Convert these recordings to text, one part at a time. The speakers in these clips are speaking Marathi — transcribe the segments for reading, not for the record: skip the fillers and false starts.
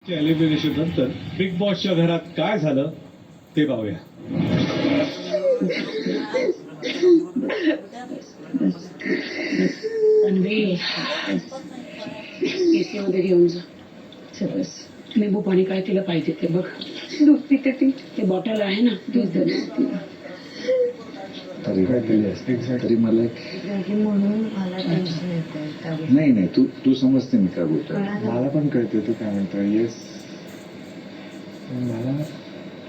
एलिमिनेशन नंतर बिग बॉसच्या घरात काय झालं ते पाहूया. एसी मध्ये घेऊन जा बस. लिंबू पाणी काय तिला पाहिजे ते बघ. दूध पिते ती. ते बॉटल आहे ना दूध दे तिला. तरी काय केली असते तरी मला म्हणून मला टेन्शन येतं. नाही नाही तू तू समजते मी काय बोलतोय. मला पण कळते तू काय म्हणतो. येस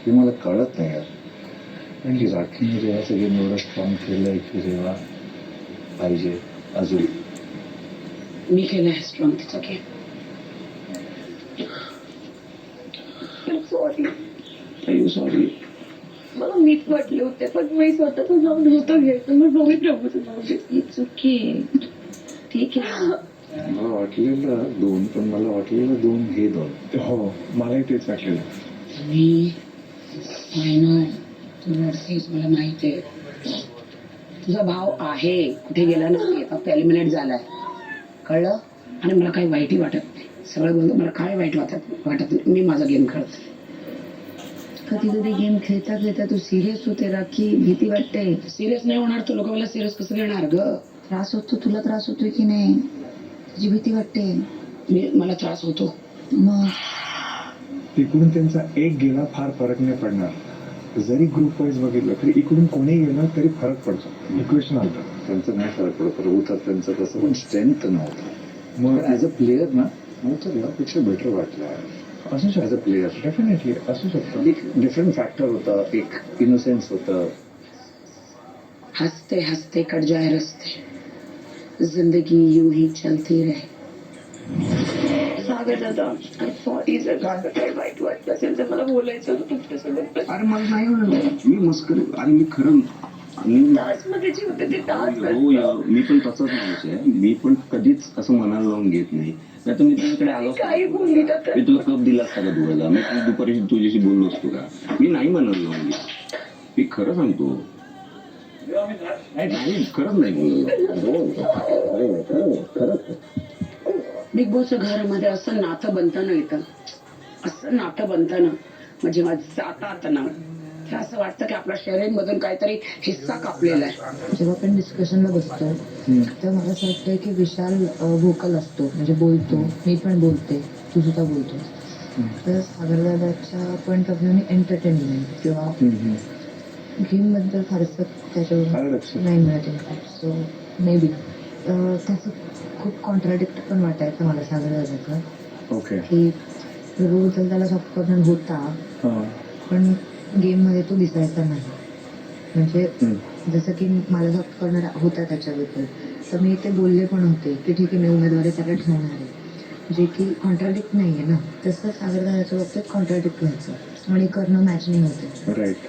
मला कळत नाही यार. पण की राखीने जेव्हा सगळे एवढं स्ट्रॉंग केलंय की जेव्हा पाहिजे अजून मी केलंय स्ट्रॉंग तिचा की. Sorry sorry. मला मीच वाटले होते पण मी स्वतःच नाव नव्हतं घ्यायचं. मग नवीन प्रभूचं नाव घेतलं. चुकी ठीक आहे. मला वाटलेलं 2 पण मला वाटलेलं 2 हे 2. हो मलाही तेच वाटलेलं. मी फायनल तू रडतेस मला माहिती आहे. तुझा भाव आहे कुठे गेला नाही फक्त एलिमिनेट झालाय कळलं. आणि मला काही वाईटही वाटत नाही. सगळं बोलतो मला काय वाईट वाटत नाही. मी माझा गेम खेळते. कधी कधी गेम खेळता खेळता तू सिरियस होते राखी. भीती वाटते. सिरियस नाही होणार तर लोक मला सिरियस कसं घेणार ग. त्रास होतो तुला. त्रास होतोय की नाही तुझी भीती वाटते. मला त्रास होतो. मग तिकडून त्यांचा एक गेला फार फरक नाही पडणार. जरी ग्रुप वाईज बघितलं तरी इकडून कोणी गेलं तरी फरक पडतो. इक्वेशन आलं त्यांचं नाही फरक पडत. प्रभूचा त्यांचं कसं पण स्ट्रेंथ नव्हतं. मग ऍज अ प्लेअर ना मला तर यापेक्षा बेटर वाटलं. असू ऍज अ प्लेअर डेफिनेटली असू शकतं. एक डिफरंट फॅक्टर होता. एक इनोसेन्स होतं. हंसते हंसते कट जाए रस्ते जिंदगी यूं ही चलती रहे. सागर दादा सॉरी जर माझं काही वाईट वाटलं असेल तर मला बोलायचं होतं तुमच्यासोबत. अरे मला नाही म्हणत. मी मस्करी. अरे मी खरं मध्ये जे होते ते तास हो यार मी पण तसंच माणूस आहे. मी पण कधीच असं मनाला लावून घेत नाही. नाही तर मी तुझ्याकडे आलो काही बोलली ना तर मी तुला कप दिला असता का धुवायला. मी तुझी दुपारी तुझ्याशी बोललो असतो का. मी नाही मनाला लावून घेत. मी खरं सांगतो. नाही खरंच नाही बोललो. खरंच. बिग बॉसच्या घरामध्ये असं नातं बनताना येतं. असं नातं बनताना म्हणजे जातात ना ते असं वाटतं की आपल्या शरीरमधून काहीतरी हिस्सा कापलेला आहे. जेव्हा आपण डिस्कशनला बसतो तर मला असं वाटतं की विशाल व्होकल असतो. म्हणजे बोलतो. मी पण बोलते. तू सुद्धा बोलतो. तर सागरदादाच्या पॉईंट ऑफ व्ह्यूने एंटरटेनमेंट किंवा गेम बद्दल फारसं त्याच्यावर नाही मिळत इम्पॅक्ट. सो मे बी त्याचं खूप कॉन्ट्राडिक्ट पण वाटायचं मला सागरदादाचं. ओके की प्रभूबद्दल त्याला सॉफ्ट कॉर्नर होता पण गेममध्ये तो दिसायचा नाही. म्हणजे जसं की मला सॉफ्ट कॉर्नर होता त्याच्याबद्दल तर मी ते बोलले पण होते की ठीक आहे मी उमेदवारी त्याला ठेवणार आहे. जे की कॉन्ट्राडिक्ट नाही आहे ना. तसं सागरदादाच्या बाबतीत कॉन्ट्राडिक्ट व्हायचं आणि करणं मॅच नाही होते. राईट.